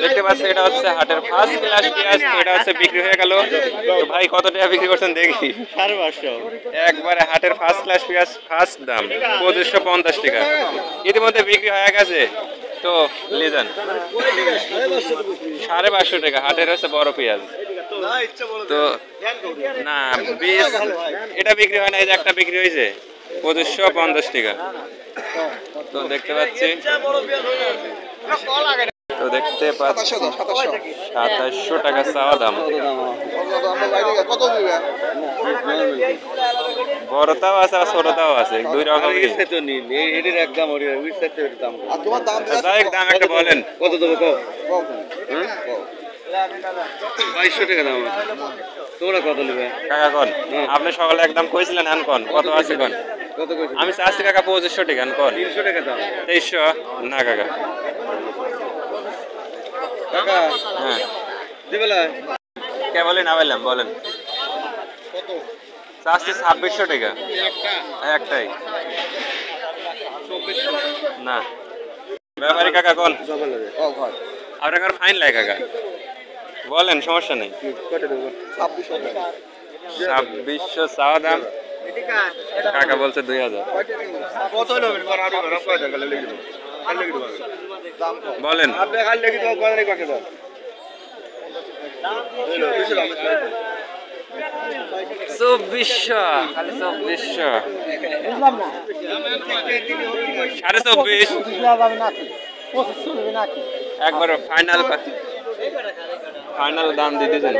দেখতে পাচ্ছি এটা হচ্ছে হাটের ফার্স্ট ক্লাস পেঁয়াজ। তো এটা হচ্ছে বিক্রি হয়ে গেল। তো ভাই কত টাকা বিক্রি করছেন দেখি? 550। একবারে হাটের ফার্স্ট ক্লাস পেঁয়াজ ফার্স্ট দাম 2550 টাকা। ইতিমধ্যে বিক্রি হয়ে গেছে। তো লিজান 550 টাকা হাটের হচ্ছে বড় পেঁয়াজ। তো না বীজ এটা বিক্রি হয় না, এই যে একটা বিক্রি হয়েছে 2550 টাকা। তো দেখতে পাচ্ছি, তো দেখতে পাচ্ছি 2700 টাকা চাওয়া দাম। বড়টাও আছে আর ছোটটাও আছে, দুই রকমই। যাই হোক, দাম একটা বলেন। কত দেবো কও? 2200 টাকা দাম। তোমরা কত নেবে কাকা কন আপনি সকালে একদম কইছিলেন, আন কন কত আছে কন? কত কইছো? আমি চাচ্ছি কাকা 2500 টাকা, আন কন 300 টাকা দাম। 2300 না কাকা। কাকা হ্যাঁ দিবে না? কে বলেন? না বললাম বলেন। কত? চাচ্ছি 2600 টাকা। একটাই 2400 না। ব্যাপারী কাকা কন জবা লাগে। ও ভাই আপনার ফাইন লাগে কাকা, বলেন সমস্যা নেই। কত দেবো? 2600 টাকা। 2600 চাওয়া দাম, কাকা বলছে 2000। কত নেবেন? আরো বড় কয় টাকা লেগে দেবো? কাল লেগে দেবো। দাম বলেন। আপনি কাল লেগে দেবো কত রে কাকে দাও? দাম 2400 খালি 2400 বুঝলাম না। 24.5 যাবে নাকি? 2500 নেবে নাকি? একবার ফাইনাল দাম দিতে দেন।